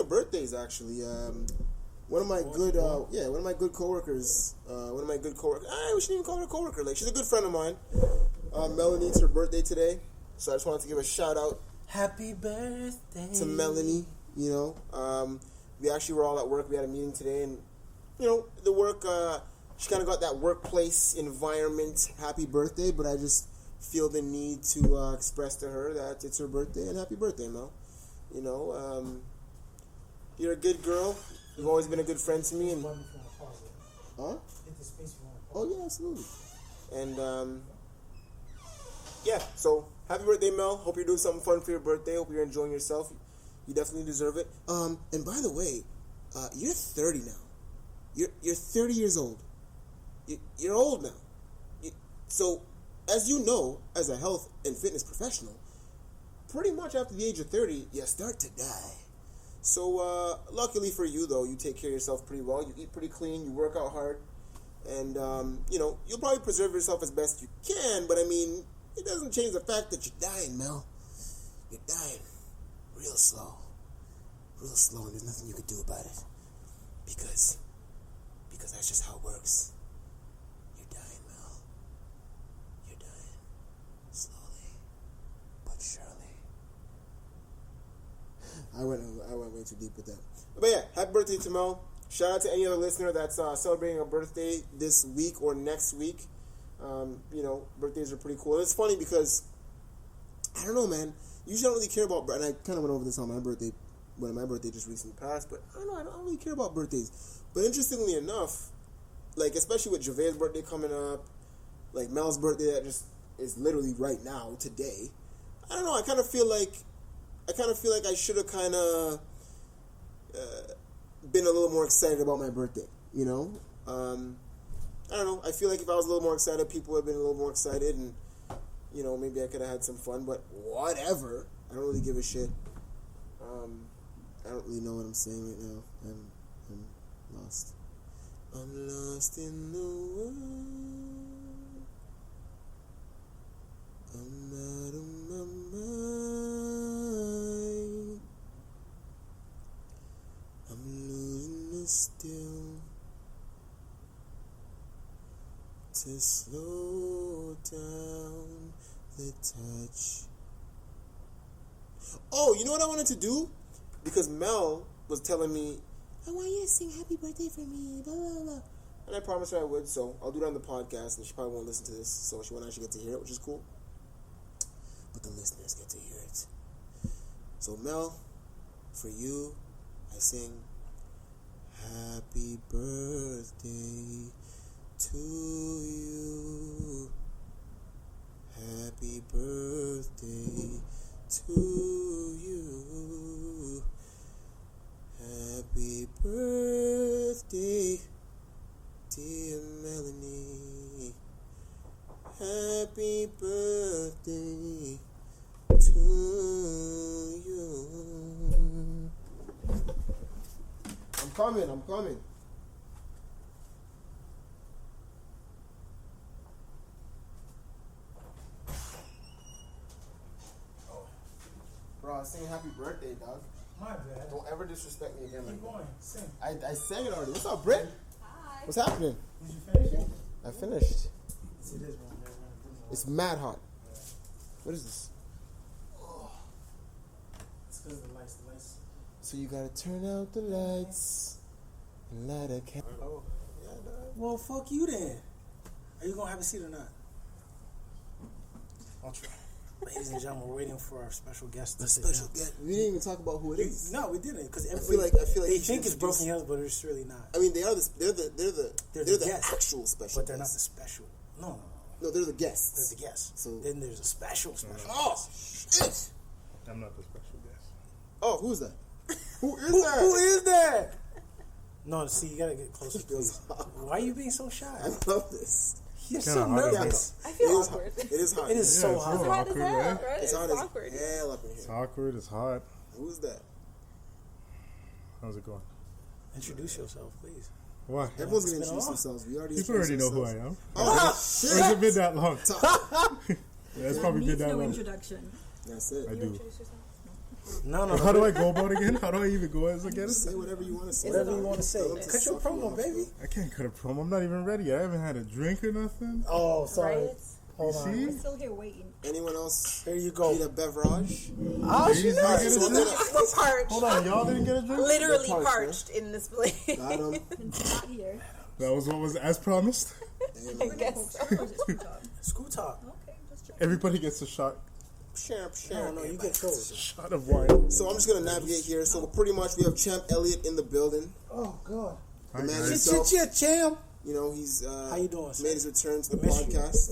of birthdays actually. One of my good coworkers. We shouldn't even call her a coworker. Like, she's a good friend of mine. Melanie, it's her birthday today, so I just wanted to give a shout out. Happy birthday to Melanie. You know, we actually were all at work. We had a meeting today, and you know, the work. She kind of got that workplace environment. Happy birthday! But I just feel the need to express to her that it's her birthday and happy birthday, Mel. You know, you're a good girl. You've always been a good friend to me. And huh? Oh yeah, absolutely. And yeah. So happy birthday, Mel. Hope you're doing something fun for your birthday. Hope you're enjoying yourself. You definitely deserve it. And by the way, you're 30 now. You're 30 years old. You're old now. So, as you know, as a health and fitness professional, pretty much after the age of 30, you start to die. So, luckily for you, though, you take care of yourself pretty well. You eat pretty clean. You work out hard. And, you know, you'll probably preserve yourself as best you can. But, I mean, it doesn't change the fact that you're dying, Mel. You're dying. Real slow, and there's nothing you could do about it, because that's just how it works. You're dying, Mel. You're dying, slowly but surely. I went way too deep with that, but yeah, happy birthday to Mel. Shout out to any other listener that's celebrating a birthday this week or next week. You know, birthdays are pretty cool. And it's funny because I don't know, man. Usually I don't really care about, and I kind of went over this on my birthday, when my birthday just recently passed, but I don't know, I don't really care about birthdays. But interestingly enough, like, especially with Jave's birthday coming up, like Mel's birthday that just is literally right now, today, I don't know, I kind of feel like I should have kind of been a little more excited about my birthday, you know? I don't know, I feel like if I was a little more excited, people would have been a little more excited, and you know, maybe I could have had some fun, but whatever. I don't really give a shit. I don't really know what I'm saying right now. I'm lost. I'm lost in the world. I'm out of my mind. I'm losing the still to slow down the touch. Oh, you know what I wanted to do? Because Mel was telling me, I want you to sing happy birthday for me, blah, blah, blah. And I promised her I would, so I'll do it on the podcast, and she probably won't listen to this, so she won't actually get to hear it, which is cool. But the listeners get to hear it. So Mel, for you, I sing happy birthday to you. Happy birthday to you. Happy birthday, dear Melanie. Happy birthday to you. I'm coming. Bro, I was saying happy birthday, dog. My bad. Don't ever disrespect me again. Keep going. Sing. I sang it already. What's up, Britt? Hi. What's happening? Did you finish it? I finished. It is one. It's mad hot. What is this? It's because of the lights. So you gotta turn out the lights and light a candle. Oh, yeah, dog. Well, fuck you then. Are you gonna have a seat or not? I'll try. Ladies and gentlemen, we're waiting for our special guest. The special guest. We didn't even talk about who it is. No, we didn't, because I feel like they think it's Broken Hills, but it's really not. I mean, they're the guests, actual special, but they're not the special. No, they're the guests. They're the guests. So then there's a special. Oh shit! I'm not the special guest. Oh, who's that? Who is that? No, see, you gotta get closer. Please. Why are you being so shy? I love this. You're so nervous. I feel awkward. It is hot. It is so hot. It's hot as hell, right? right? It's hot awkward. as hell up in here. It's awkward. It's hot. Who's that? How's it going? Introduce yourself, please. What? Everyone's gonna introduce themselves. We already. People already know who I am. Oh Or shit! has it been that long? Yeah, it's probably been that no long. introduction. That's it. I do. Introduce yourself. No. How do I go about it again? How do I even go as again? Say whatever you want to say. Whatever you want to say. Tell them to Cut your suck you promo, off, baby. I can't cut a promo. I'm not even ready. I haven't had a drink or nothing. Oh, sorry. Right? Hold You on. see? We're still here waiting. Anyone else Here you go. need a beverage? Oh, she Ladies, knows. you So get a we're drink? gonna- We're parched. Hold on, y'all didn't get a drink? Literally We're parched in this place. Got 'em. It's not here. That was what was as promised. I guess so. Screw talk. Okay, just check. Everybody gets a shot No, you get yours. shot of wine. So I'm just gonna navigate here. So pretty much we have Champ Elliott in the building. Oh, God. The Hi, man guys. himself. champ. You know, he's How you doing, sir? made his return to the We miss you. podcast.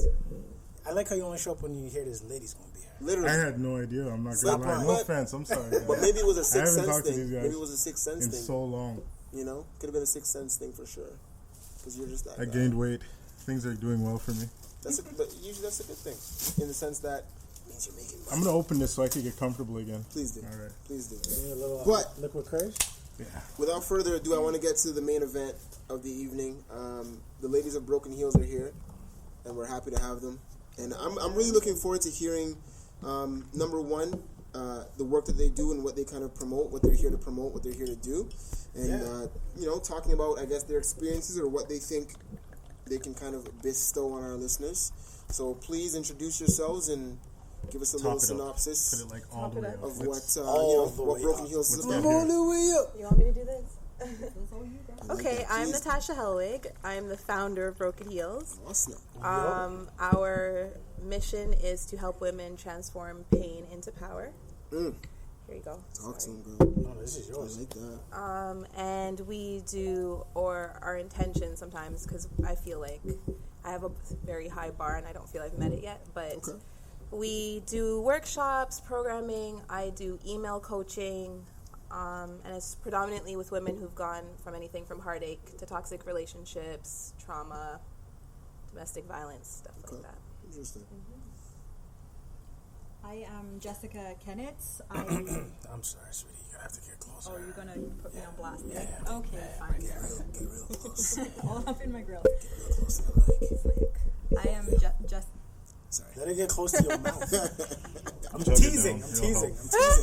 I like how you only show up when you hear this lady's going to be here. Literally. I had no idea. I'm not But- gonna lie. No but- offense. I'm sorry. Guys. But maybe it was a I sixth haven't sense talked to thing. these guys Maybe it was a sixth sense in thing. so long. You know, could have been a sixth sense thing for sure. Because you're just that. I guy. gained weight. Things are doing well for me. But usually that's a good thing, in the sense that it means you're making money. I'm gonna open this so I can get comfortable again. Please do. All right. Please do. Give me a little But- liquid courage. Yeah. Without further ado, I want to get to the main event of the evening. The ladies of Broken Heels are here, and we're happy to have them. And I'm really looking forward to hearing, number one, the work that they do and what they kind of promote, what they're here to promote, what they're here to do. And, talking about, I guess, their experiences or what they think they can kind of bestow on our listeners. So please introduce yourselves and give us a little Top it up. synopsis Put it like all the way up. of Let's- what Broken up. Heels is What's about. that? All the way up. You want me to do this? That's all you got. I like Okay, that. I'm Please. Natasha Hellwig. I'm the founder of Broken Heels. Awesome. Our mission is to help women transform pain into power. Mm. Here you go. Talk to Sorry. him, girl. No, this is I yours. like that. And we do, or our intention sometimes, because I feel like I have a very high bar and I don't feel I've met it yet, but Okay. we do workshops, programming, I do email coaching, and it's predominantly with women who've gone from anything from heartache to toxic relationships, trauma, domestic violence, stuff Okay. like that. Interesting. I am Jessica Kennett. I'm sorry, sweetie. You're going to have to get closer. Oh, you're gonna put me on blast. Yeah. Okay, fine. Get real close. All up in my grill. Get real close to the mic. I am just. Sorry. Let it get close to your mouth. I'm Chug it teasing. down. I'm It'll teasing.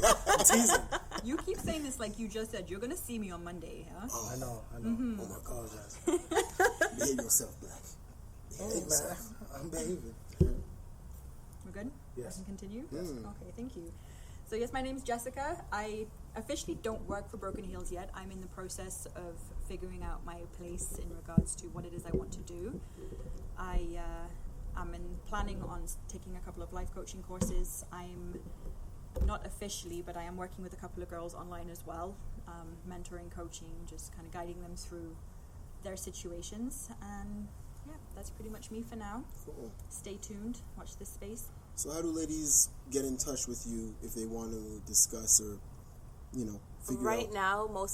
help. I'm teasing. You keep saying this like you just said. You're gonna see me on Monday, huh? I know. Mm-hmm. Oh, my apologize. Behave yourself, Black. Hey, Behave man. yourself. I'm behaving. We're good? Yes. I can continue? Mm. Okay, thank you. So yes, my name's Jessica. I officially don't work for Broken Heels yet. I'm in the process of figuring out my place in regards to what it is I want to do. I'm planning on taking a couple of life coaching courses. I'm not officially, but I am working with a couple of girls online as well, mentoring, coaching, just kind of guiding them through their situations. And yeah, that's pretty much me for now. Cool. Stay tuned. Watch this space. So how do ladies get in touch with you if they want to discuss or, figure Right out? now,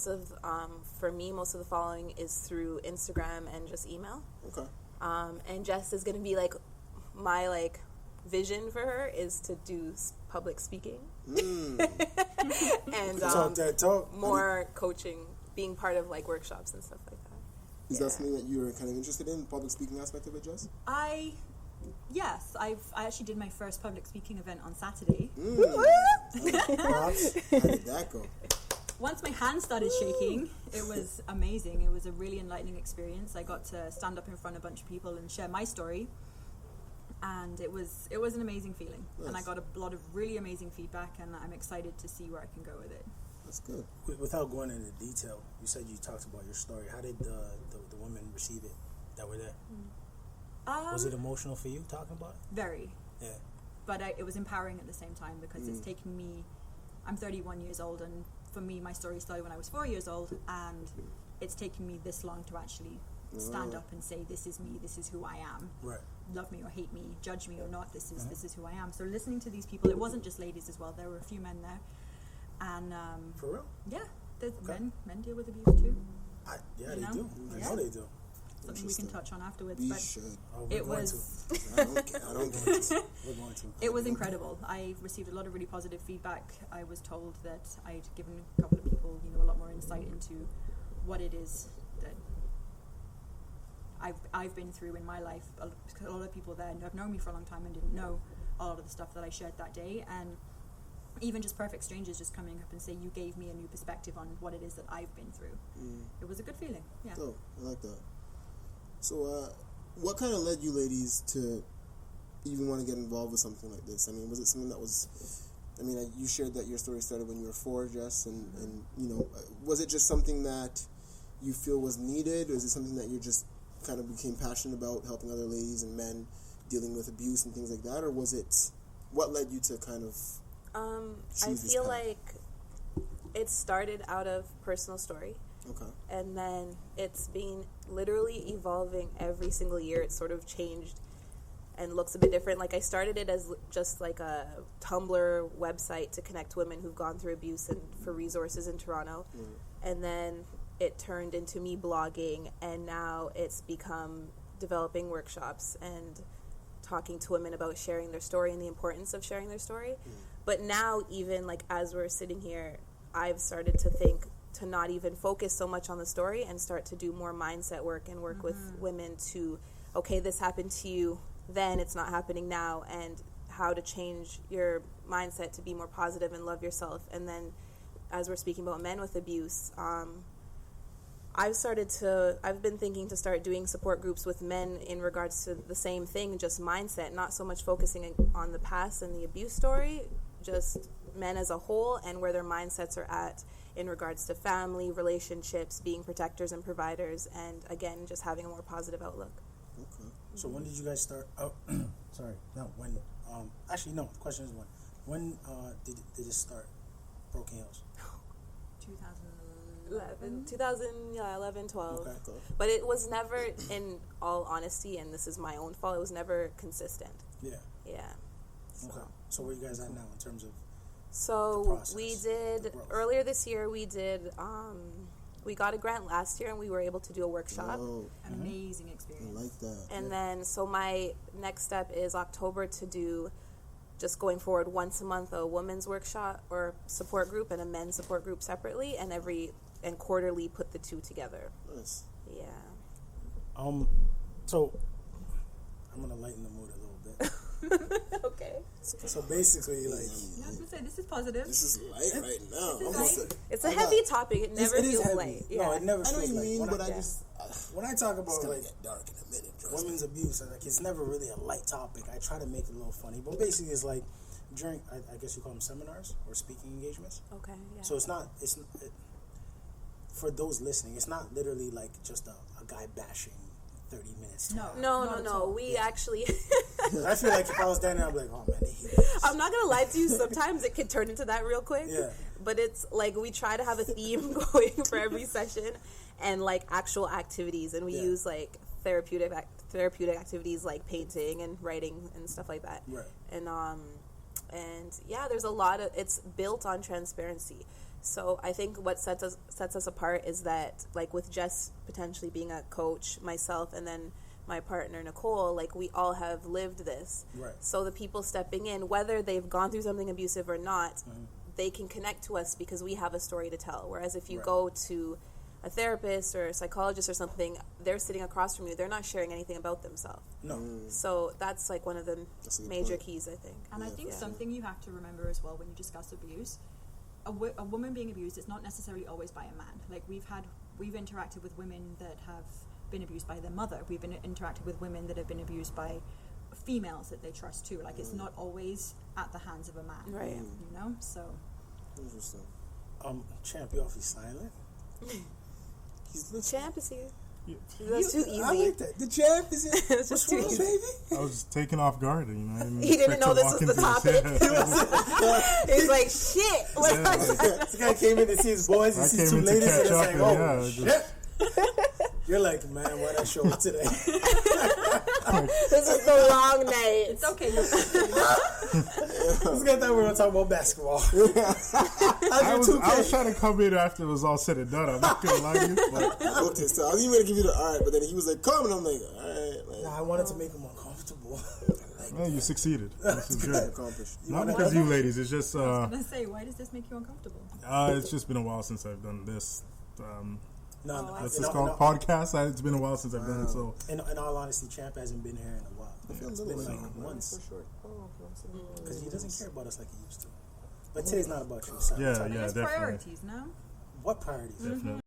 for me, most of the following is through Instagram and just email. Okay. And Jess is going to be my vision for her is to do public speaking Mm. and Talk that talk. more coaching, being part of workshops and stuff like that. Is Yeah. that something that you're kind of interested in, the public speaking aspect of it, Jess? Yes, I actually did my first public speaking event on Saturday. Props. How did that go? Once my hands started shaking, it was amazing. It was a really enlightening experience. I got to stand up in front of a bunch of people and share my story, and it was an amazing feeling. And I Nice. got a lot of really amazing feedback, and I'm excited to see where I can go with it. That's good. Without going into detail, you said you talked about your story. How did the women receive it that were there? Was it emotional for you talking about it? Very. Yeah. But it was empowering at the same time because it's taken me, I'm 31 years old, and for me my story started when I was 4 years old, and it's taken me this long to actually stand up and say, this is me, this is who I am. Right. Love me or hate me, judge me or not, this is who I am. So listening to these people, it wasn't just ladies as well, there were a few men there. And For real? yeah, there's Okay. men deal with abuse too. Yeah, You they know? do. I Yeah. know they do. Something we can touch on afterwards. We but should. Oh, we're it going was I don't get We're going to. We're going to. it was incredible. I received a lot of really positive feedback. I was told that I'd given a couple of people, a lot more insight into what it is that I've been through in my life. A lot of people there have known me for a long time and didn't know a lot of the stuff that I shared that day. And even just perfect strangers just coming up and say, you gave me a new perspective on what it is that I've been through. It was a good feeling. Yeah. Oh, I like that. So, what kind of led you ladies to even want to get involved with something like this? I mean, was it something that was... I mean, you shared that your story started when you were 4, Jess, and was it just something that you feel was needed, or is it something that you just kind of became passionate about, helping other ladies and men dealing with abuse and things like that, or was it... What led you to kind of I feel like it started out of personal story. Okay. And then it's been literally evolving every single year. It's sort of changed and looks a bit different. Like, I started it as just like a Tumblr website to connect women who've gone through abuse and for resources in Toronto. And then it turned into me blogging, and now it's become developing workshops and talking to women about sharing their story and the importance of sharing their story. But now, even like as we're sitting here, I've started to think to not even focus so much on the story and start to do more mindset work and work with women to, okay, this happened to you then, it's not happening now, and how to change your mindset to be more positive and love yourself. And then as we're speaking about men with abuse, I've been thinking to start doing support groups with men in regards to the same thing, just mindset, not so much focusing on the past and the abuse story, just men as a whole and where their mindsets are at in regards to family, relationships, being protectors and providers, and again, just having a more positive outlook. Okay. So when did you guys start? Oh, sorry, no. When? Actually, no. The question is when. When did it start? Broken Hills. 2011, 12. Okay. But it was never, in all honesty, and this is my own fault, it was never consistent. Yeah. Yeah. Okay. So where you guys at now in terms of? So we did earlier this year. We did. We got a grant last year, and we were able to do a workshop. Oh, Amazing experience. I like that. And then, so my next step is October to do, just going forward, once a month a women's workshop or support group and a men's support group separately, and quarterly put the two together. Nice. Yeah. So I'm gonna lighten the mood a little bit. Okay. So basically, like, Yeah, I was gonna say, this is positive. This is light right now. It's a heavy topic. It never feels heavy. light. No, Yeah. it never I know feels what you light. mean, but I just... When I talk It's about gonna like get dark in a minute, trust me. women's abuse, like it's never really a light topic. I try to make it a little funny, but basically it's like during I guess you call them seminars or speaking engagements. Okay. Yeah. So for those listening, it's not literally like just a guy bashing 30 minutes. No. We actually. I feel like if I was down there, I'd be like, oh man, they hate this. I'm not gonna lie to you. Sometimes it can turn into that real quick. Yeah. But it's like we try to have a theme going for every session, and like actual activities, and we use like therapeutic activities like painting and writing and stuff like that. Right. And yeah, there's a lot of, it's built on transparency. So I think what sets us apart is that, like, with Jess potentially being a coach, myself, and then my partner Nicole, like, we all have lived this. Right. So the people stepping in, whether they've gone through something abusive or not, they can connect to us because we have a story to tell. Whereas if you go to a therapist or a psychologist or something, they're sitting across from you. They're not sharing anything about themselves. No. So that's like one of the major keys, I think. And I think something you have to remember as well when you discuss abuse, a woman being abused, it's not necessarily always by a man. Like we've interacted with women that have been abused by their mother. We've been interacted with women that have been abused by females that they trust too. Like it's not always at the hands of a man. Right. You know? So Interesting. Champ, you awfully silent. Champ is here. Yeah. That's too easy. I like that. The champ is here. It's just What's too wrong, easy. baby? I was taken off guard, you know. I didn't He didn't expect know to this walk was the into topic. He's like, shit. This guy came in to see his boys. He I sees came two in to ladies and catch it's up, like, and oh, yeah, shit. You're like, man, why'd I show up today? This is the wrong night. it's okay. This guy thought we were going to talk about basketball. I was trying to come in after it was all said and done. I'm not gonna lie to you. But Okay, so I was even going to give you the alright, but then he was like, come, and I'm like, alright. Like, Nah, I wanted to make him uncomfortable. man, you succeeded. This is good. accomplished. Not because you ladies. It's just I was gonna say, why does this make you uncomfortable? it's just been a while since I've done this. No, What's this called? Podcast. It's been a while since I've done it. So in all honesty, Champ hasn't been here in a while. It's been like months. For sure. Because he doesn't care about us like he used to. But today's not about you. Sorry. Yeah, There's definitely. priorities, no? What priorities? Definitely.